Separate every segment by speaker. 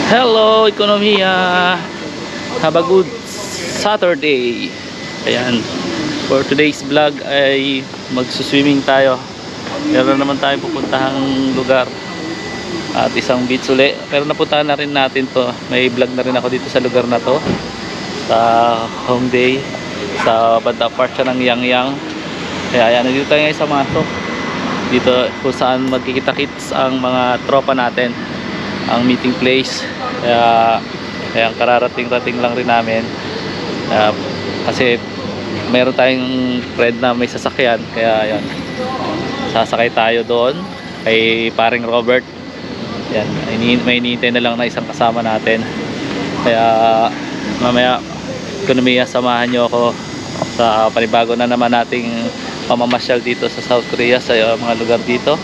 Speaker 1: Hello, ekonomiya! Have a good Saturday! Ayan, for today's vlog ay magsuswimming tayo. Meron naman tayong pupuntahang lugar at isang beach uli. Pero napuntahan na rin natin to. May vlog na rin ako dito sa lugar na to, sa Hongdae, sa banda part siya ng Yangyang. Kaya ayan, nandito tayo ngayon sa Masok, dito kung saan magkikita-kits ang mga tropa natin, ang meeting place. Kaya kararating-rating lang rin namin, kasi meron tayong friend na may sasakyan. Kaya yan, sasakay tayo doon kay paring Robert. Yan, may hinihintay na lang na isang kasama natin. Kaya mamaya, ekonomiya, samahan nyo ako sa panibago na naman nating pamamasyal dito sa South Korea, sa mga lugar dito.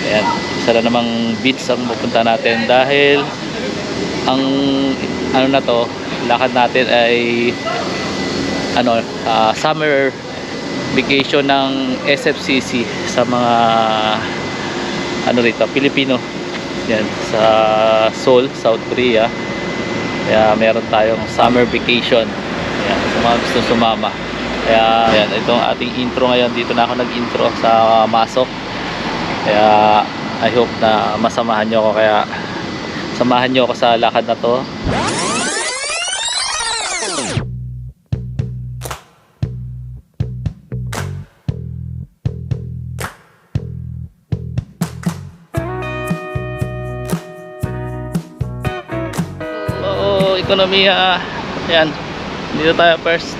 Speaker 1: Ayan, isa na namang beach ang pupunta natin, dahil ang ano na to, lakad natin ay summer vacation ng SFCC sa mga rito, Pilipino. Yan, sa Seoul, South Korea. Kaya meron tayong summer vacation. Ayan, sa mga gusto sumama. Kaya ayan, itong ating intro ngayon. Dito na ako nag-intro sa Masok. Kaya I hope na masamahan nyo ako. Kaya samahan nyo ako sa lakad na to. Oo, ekonomiya. Ayan, dito tayo first.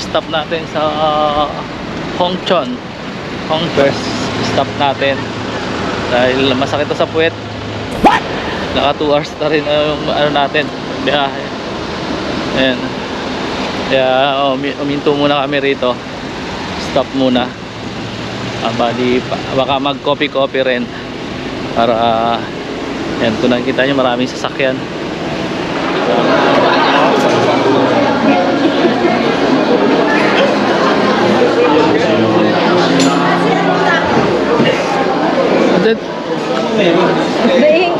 Speaker 1: Stop natin sa Hongchon. First stop natin dahil masakit to sa puwet. Naka 2 hours na rin natin biyahe. Ayan, kaya uminto muna kami rito, stop muna. Baka mag coffee rin para yan, kung nakikita nyo maraming sasakyan.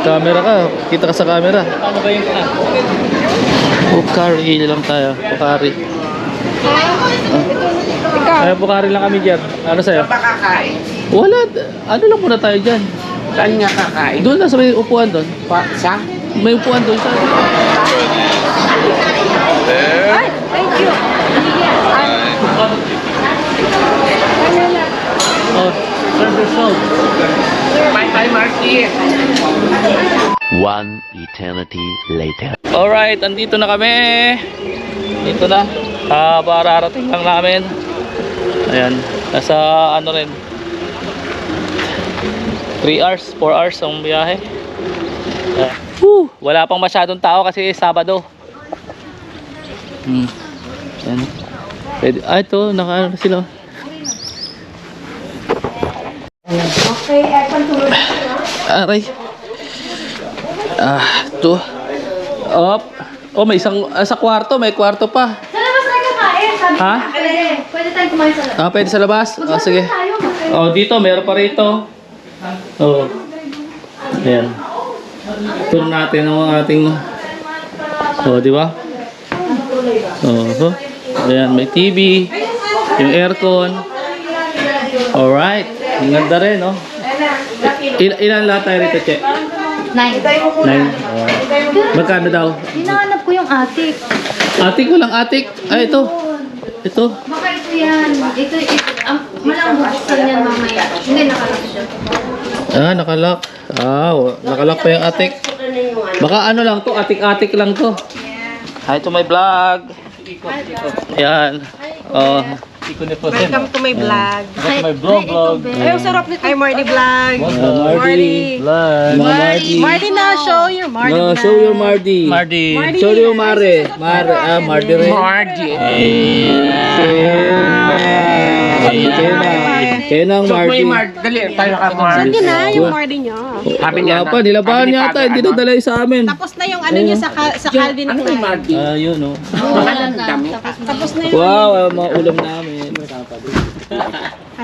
Speaker 1: Camera ka, kita ka sa camera. Ano ba yung Pukari lang tayo, Pukari. Ay, Pukari lang kami dyan. Ano sa'yo?
Speaker 2: Saan ba kakain?
Speaker 1: Wala, ano lang muna tayo dyan.
Speaker 2: Saan nga kakain?
Speaker 1: Doon lang sa may upuan doon.
Speaker 2: Sa?
Speaker 1: May upuan doon sa...
Speaker 3: Ay, thank you.
Speaker 1: Oh, service road.
Speaker 2: Bye-bye, Marty.
Speaker 4: One eternity later.
Speaker 1: Alright, andito na kami. Dito na. Pararating lang namin. Ayan, nasa rin 3 hours, 4 hours ang biyahe. Wala pang masyadong tao kasi Sabado. Ayan. Pwede, ito, naka sila.
Speaker 3: Okay, ay pantulog na.
Speaker 1: Aray. Ito. May isang sa kwarto, may kwarto pa.
Speaker 3: Sa labas tayo kakain. Sabi
Speaker 1: Ha?
Speaker 3: Pwede tayong kumain sa labas.
Speaker 1: Pwede sa labas? Sige. Dito, meron pa rito. Ayan. Turn natin ang ating... di ba? Ayan, may TV. Yung aircon. Alright. Ang ganda rin, no? Ilan lahat tayo rito, Che?
Speaker 3: 9.
Speaker 1: 9. Magkano daw?
Speaker 3: Hinahanap ko yung atik.
Speaker 1: Atik, walang atik. Ito. Ito.
Speaker 3: Baka ito yan. Ito malang buksan yan mamaya. Hindi, nakalak siya.
Speaker 1: Nakalak. Nakalak pa yung atik. Baka ano lang to, atik-atik lang to. Ito may vlog. Ayan.
Speaker 5: Welcome to my vlog.
Speaker 1: May vlog.
Speaker 5: Ay, ang sarap nito. Hi, Marty Vlog.
Speaker 1: Marty.
Speaker 5: Marty na, show your Marty
Speaker 1: No,
Speaker 5: vlog.
Speaker 1: show your Marty.
Speaker 5: Marty.
Speaker 1: Show your Mare. Marty rin. Kenang Marty.
Speaker 2: Dali, tayo ka, Marty.
Speaker 5: Saan yun na, yung Marty nyo?
Speaker 2: Sabi niya
Speaker 1: Wala pa, nilabahan yata. Hindi nagdala sa amin.
Speaker 5: Tapos na yung ano nyo sa Calvin
Speaker 2: Ano yung
Speaker 5: Klein.
Speaker 2: Marty?
Speaker 1: Yun, no.
Speaker 2: Ang dami.
Speaker 5: Tapos na yung
Speaker 1: Wow, mga ulam namin.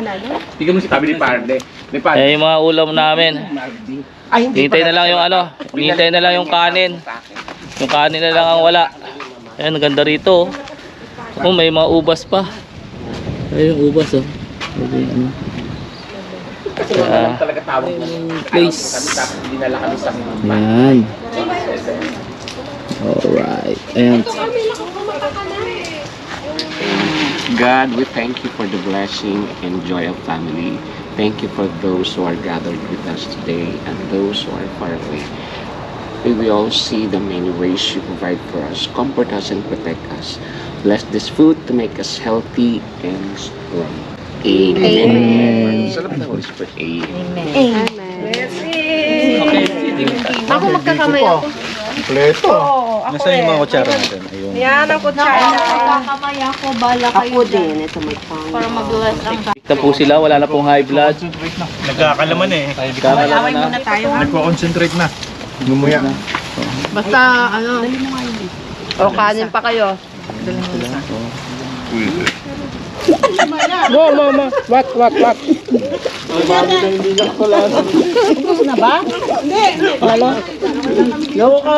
Speaker 5: na, no?
Speaker 2: Hindi ka mo sitabi ni Parde. Ni Parde.
Speaker 1: Eh, yung mga ulam namin.
Speaker 2: Ay, hindi
Speaker 1: Hintay na lang yung ano. Hintay na lang yung kanin. Yung kanin na lang ang wala. Ayan, ganda rito. Oh, may mga ubas pa. Ayun yung ubas oh.
Speaker 2: Kasi wala talaga tawag mo.
Speaker 1: Place.
Speaker 2: Dinala kami sa
Speaker 1: Ayan. Alright. Ayan.
Speaker 2: God, we thank you for the blessing and joy of family. Thank you for those who are gathered with us today and those who are far away. May we all see the many ways you provide for us. Comfort us and protect us. Bless this food to make us healthy and strong. Amen. Sarap na Holy Spirit. Amen.
Speaker 3: Ako magkakamay ako.
Speaker 6: Nasaan yung mga kutsara natin? Ayun.
Speaker 5: Yan ang kutsara.
Speaker 3: Magkakamay ako, bala kayo. Ako din, ito may pang. Para mag-bless ang
Speaker 1: Ito po sila, wala na pong high blood.
Speaker 6: Nagkakalaman eh.
Speaker 1: Kakalaman na.
Speaker 5: tayo, ha?
Speaker 6: Nagko-concentrate na. Gumuya.
Speaker 3: Basta, ano. O, kanin pa kayo.
Speaker 5: Go, mama. What? Ubus na ba? Hindi. Wala. Loko ka,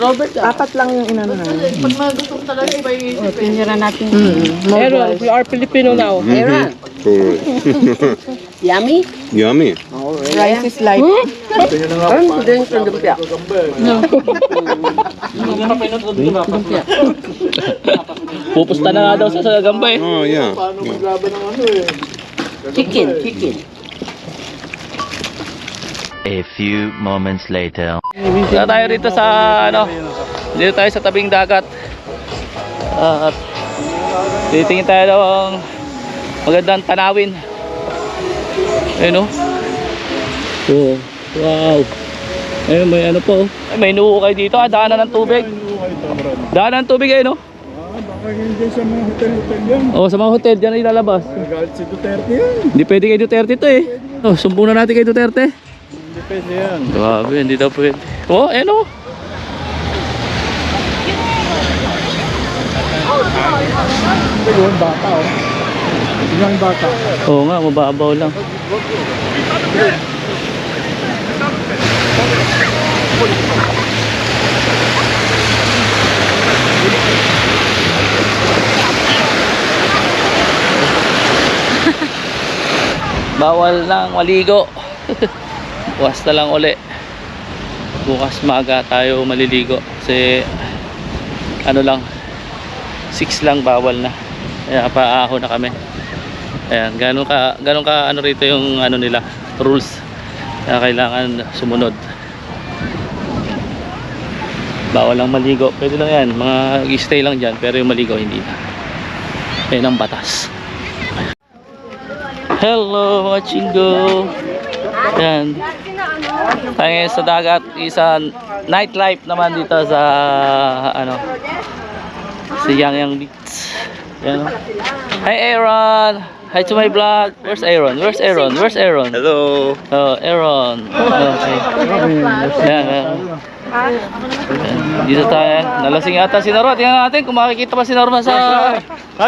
Speaker 5: Robert. Apat lang yung inano namin.
Speaker 3: Pag magusok talaga, iba yung isip.
Speaker 5: Pinira natin. Aaron, we are Filipino now. Aaron. Yummy?
Speaker 7: Yummy.
Speaker 5: Rice is life.
Speaker 1: Pupusta na nga daw sa gagamba eh.
Speaker 7: Oh, yeah.
Speaker 5: Chicken.
Speaker 4: A few moments later.
Speaker 1: Punta tayo rito sa ano, dito tayo sa tabing dagat. At titingin tayo ng magandang tanawin. Ayun oh. Oh, wow. Ayun, may ano po. Ay, may nuukay dito. Daanan ng tubig. Daanan ng tubig ayun oh.
Speaker 6: Baka yun dyan sa mga hotel-hotel yan.
Speaker 1: Oh, sa mga hotel dyan ay lalabas.
Speaker 6: Nagalit si Duterte yan.
Speaker 1: Hindi pwede kay Duterte to eh. Oh, sumbong na natin kay Duterte.
Speaker 6: Hindi pwede yan.
Speaker 1: Grabe, hindi daw pwede. Oh, ayun oh.
Speaker 6: Yun, bata oh. Yung bata.
Speaker 1: Oo nga, mababaw lang. Bawal lang maligo. Bukas na lang uli. Bukas maga tayo maliligo kasi ano lang 6 lang bawal na. Kaya paaho na kami. Ayan, ganun ka ano rito yung ano nila, rules. Kaya kailangan sumunod. Bawal lang maligo. Pwede lang yan, mga stay lang dyan, pero yung maligo hindi na. Yan ang batas. Hello mga chinggo. Ayan. Tayo sa dagat, isa nightlife naman dito sa ano, si Yang Beach. Ayan. Hi Aaron. Hi to my vlog. Where's Aaron? Where's Aaron? Where's Aaron?
Speaker 7: Hello.
Speaker 1: Oh, Aaron. Okay. Yan. Dito tayo. Nalasing yata si Norma. Tingnan natin kung makikita pa si Norma sa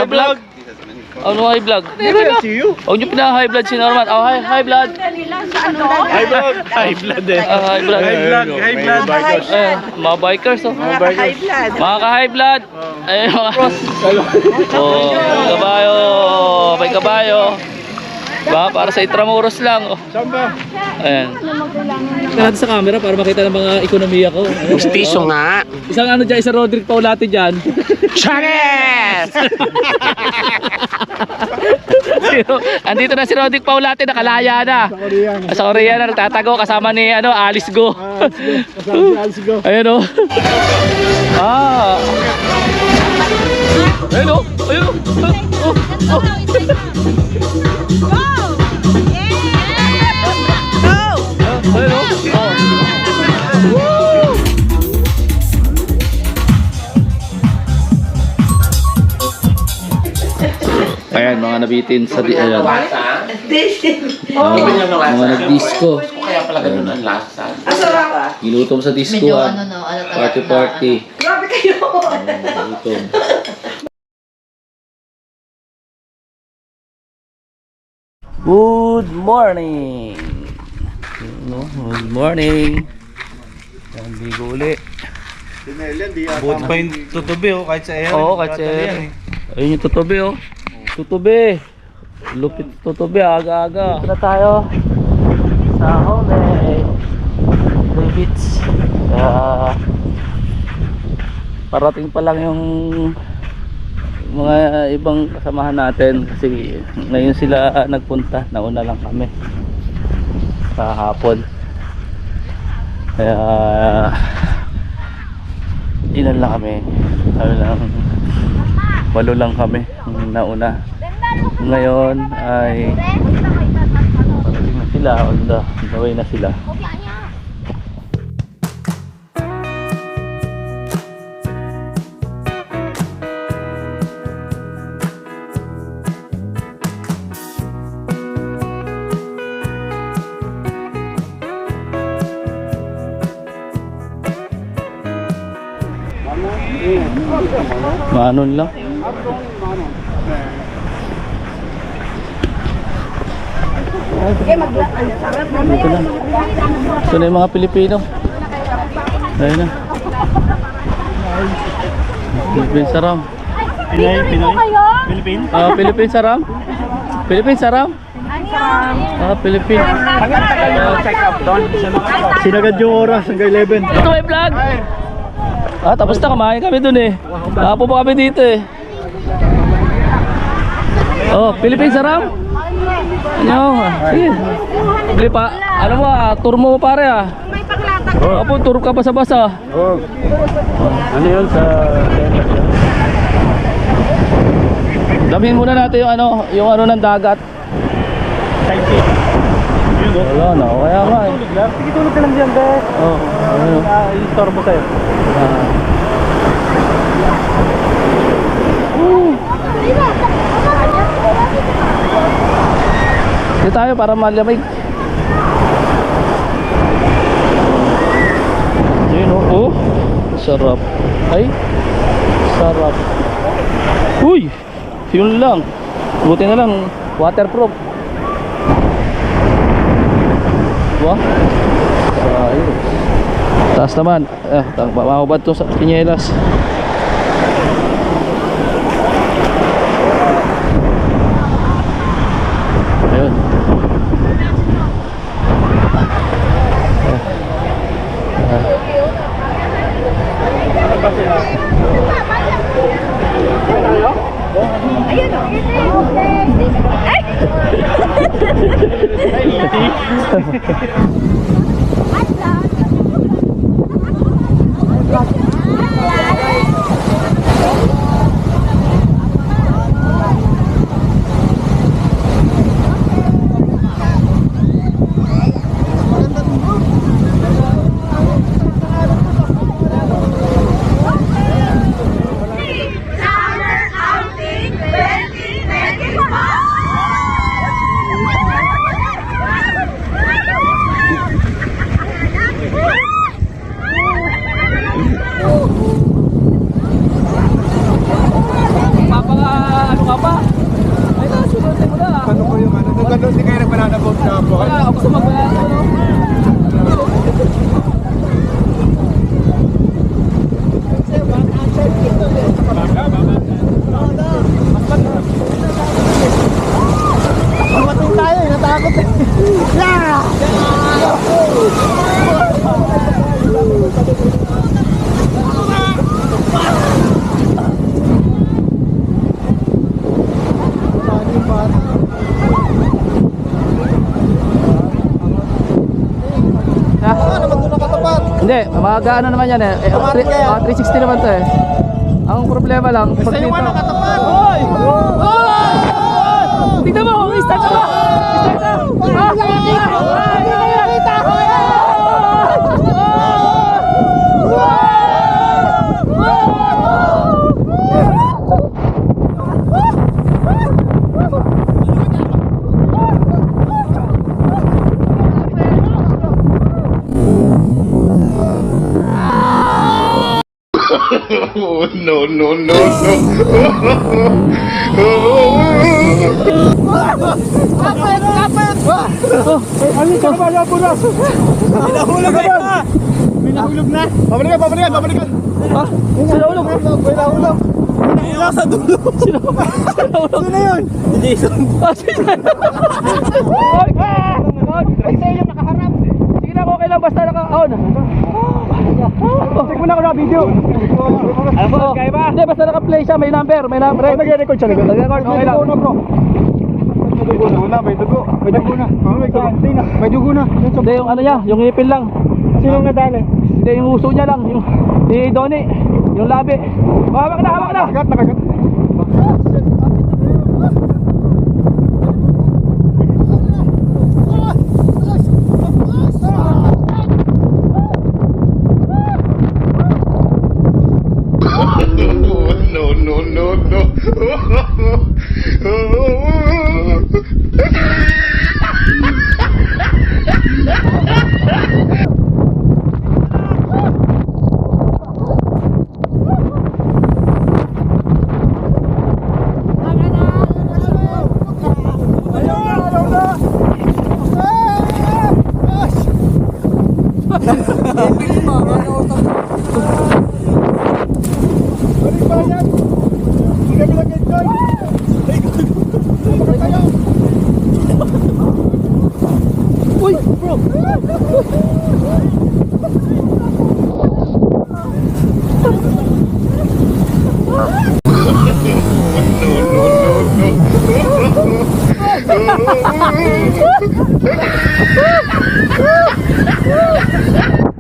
Speaker 1: vlog. Oh, no, high vlog.
Speaker 6: See you.
Speaker 1: Huwag niyo pina-high blood si Norman. Oh, high blood.
Speaker 6: High blood. High blood eh.
Speaker 1: High blood.
Speaker 6: High blood.
Speaker 1: Mga bikers, oh.
Speaker 5: High blood.
Speaker 1: Mga ka-high blood. Ay, mga cross. Oh, may kabayo. May kabayo. Baka para sa Intramuros lang, oh.
Speaker 6: Saan ba?
Speaker 1: Ayan. Tingnan sa camera para makita ng mga ekonomiya ko.
Speaker 2: Gustiso nga.
Speaker 1: Isang ano dyan, isang Roderick Paulate dyan.
Speaker 2: Chanes!
Speaker 1: Andito na si Roderick Paulate, nakalaya na.
Speaker 6: Korean.
Speaker 1: Sa Korea na, nagtatago kasama ni ano, Alice Go.
Speaker 6: Kasama si Go.
Speaker 1: Ayan o. Ah. Ayan o. Ayan o. Oh, oh. Ayan o. Oh. Woo! Ayan, mga nabitin sa ayan. Mga nag-disco.
Speaker 2: Kaya pala ganun ang lasa.
Speaker 1: Gilutom sa disco.
Speaker 3: Medyo
Speaker 1: ah.
Speaker 3: ano no, ano
Speaker 1: Party. Grabe kayo. Gilutom. Good morning. No, good morning. Ligo uli.
Speaker 6: Buti pa yung tutubi oh, kahit sa air.
Speaker 1: Oo, kasi ayun yung tutubi oh. Tutubi. Lupit tutubi, aga-aga. Ito na tayo sa Hole Beach. Parating pa lang yung mga ibang kasamahan natin kasi ngayon sila nagpunta, nauna lang kami kahapon. Kaya ilan lang kami, walo lang kami nauna. Ngayon ay parating na sila, on the way na sila. Manon lang. Dito na. Ito na yung mga Pilipino. Ayun na. Philippine Saram. Philippine Saram. Philippine Saram. Philippine.
Speaker 6: Sinagad yung oras hanggang 11.
Speaker 1: Ito may vlog. Tapos na, kumain kami dun eh. Nakapo pa kami dito eh. Oh, Philippine Saram. Ano? Sige. Bili pa. Ano mo, tour mo pare ah. Apo, tour ka basa-basa.
Speaker 6: Oh. Ano yun sa...
Speaker 1: Damin muna natin yung ano ng dagat. Wala na, kaya nga eh.
Speaker 6: Sige, tulog ka lang dyan, Bes.
Speaker 1: Oh, ano?
Speaker 6: I-store mo sa'yo.
Speaker 1: Dito tayo para malamig. Yun oh. Sarap. Ay, sarap. Uy, yun lang. Buti na lang, waterproof. Wah, ayos. Taas naman. Mahubad to sa kinyelas. Ayun. Hindi, mag-ano naman yan eh. 360 naman to eh. Ang problema lang, pag dito... Hoy! Tignan mo, start ka ba? Start Sige na, okay lang, basta naka-on. Check mo na ako na video. Alam mo, kaya ba? Hindi, basta naka-play siya, may number. Nag-record siya. Nag-record, okay lang. May dugo na. Hindi, yung ano niya, yung ngipin lang. Sino nadali? Hindi, yung uso niya lang. Yung ni Donnie, yung labi. Hawak na, hawak na. Nakagat.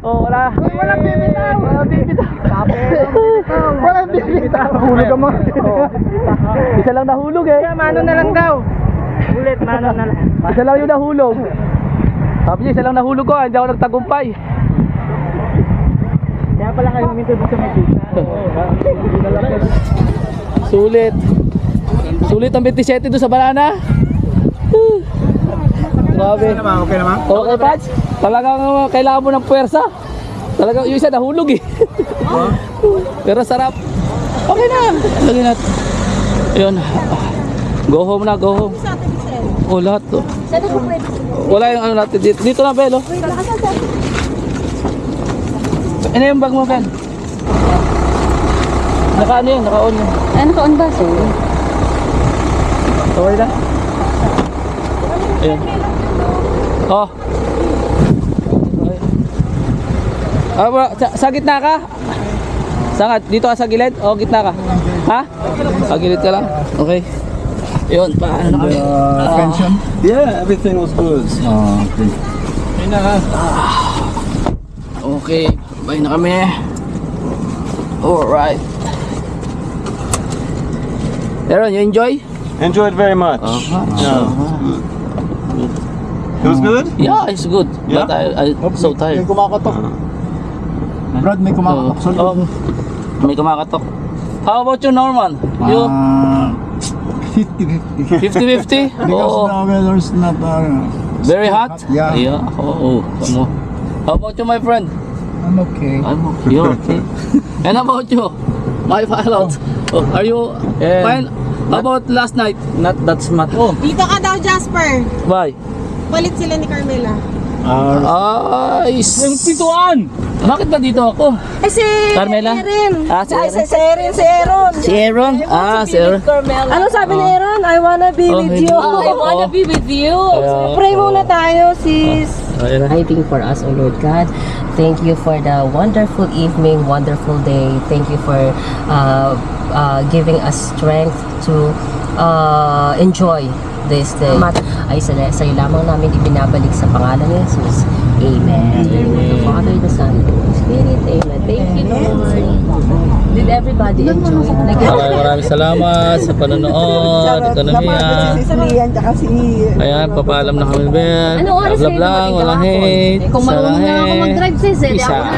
Speaker 1: Oh, wala. Walang bibitaw. Walang bibitaw. Walang bibitaw. Hulog ka mo. Isa lang nahulog eh. Mano na lang daw. Ulit, mano na lang. Isa lang yung nahulog. Sabi niya, isa lang nahulog ko. Hindi ako nagtagumpay. Kaya pala kayo huminto dito sa mga. Sulit. Sulit ang 27 doon sa banana. Grabe. Okay naman? Okay, Pats. Talagang kailangan mo ng puwersa. Talagang yung isa nahulog eh. Pero sarap. Okay na. Lagyan natin. Ayun. Go home na, go home. Oh, lahat to. Wala yung ano natin dito. Dito na, Bel. Ano yung bag mo, Bel? Naka-ano yun? Naka-on yun.
Speaker 3: Ay, naka-on ba? Sorry.
Speaker 1: Okay na? Ayun. Oh. Sa gitna ka? Saan? Dito ka sa gilid? O gitna ka? Ha? Sa gilid ka lang? Okay. Yun, paano na kami?
Speaker 6: Attention? Yeah, everything was good. Oh, okay.
Speaker 1: Okay, bye na kami. Alright. Aaron, you enjoy?
Speaker 6: Enjoyed very much. Yeah. It was good?
Speaker 1: Yeah, it's good.
Speaker 6: Yeah?
Speaker 1: But I'm so tired.
Speaker 6: kumakatok. Brad, may
Speaker 1: Oh, may kumakatok. How about you, Norman? You
Speaker 7: 50-50.
Speaker 1: 50-50?
Speaker 7: Because
Speaker 1: Oh,
Speaker 7: the weather's not
Speaker 1: very hot?
Speaker 7: Yeah.
Speaker 1: Oh, come on. How about you, my friend?
Speaker 7: I'm okay.
Speaker 1: I'm okay. You're okay. And how about you, my pilot? Oh, are you fine? How about last night? Not that smart. Oh,
Speaker 5: Dito ka daw, Jasper.
Speaker 1: why?
Speaker 5: Palit sila ni Carmela.
Speaker 1: Ay, yung pintuan! Bakit ba dito ako?
Speaker 5: Eh si
Speaker 1: Carmela?
Speaker 5: Erin.
Speaker 1: Ah, si
Speaker 5: Ay,
Speaker 1: Erin.
Speaker 5: si Erin. Si Aaron.
Speaker 1: Si Aaron? Ah, si Aaron.
Speaker 5: Ano sabi ni Aaron? I wanna be
Speaker 1: Oh,
Speaker 5: with
Speaker 1: hindi.
Speaker 5: you.
Speaker 1: Oh, I wanna
Speaker 5: be with you.
Speaker 1: Kaya-
Speaker 5: Pray muna tayo, sis.
Speaker 1: Ayun na.
Speaker 8: Fighting for us, O Lord God. Thank you for the wonderful evening, wonderful day. Thank you for giving us strength to enjoy this day. Ay sa iyo lamang namin ibinabalik sa pangalan ni Jesus. Amen. In the name of the Father, the Son, and the Holy Spirit. Amen. Thank you, Lord. Did everybody enjoy?
Speaker 1: Maraming salamat sa panonood. Ito na niya.
Speaker 5: Lian, tsaka si...
Speaker 1: Ayan, papaalam na kami, Ben.
Speaker 8: Ano oras
Speaker 1: Blah,
Speaker 8: kayo
Speaker 1: blah,
Speaker 8: dumating
Speaker 1: walang
Speaker 8: kahapon?
Speaker 1: hate.
Speaker 8: Kung marunong na ako
Speaker 1: Salahe.
Speaker 8: mag-drive, sis, eh, di ako
Speaker 1: Isa.
Speaker 8: na.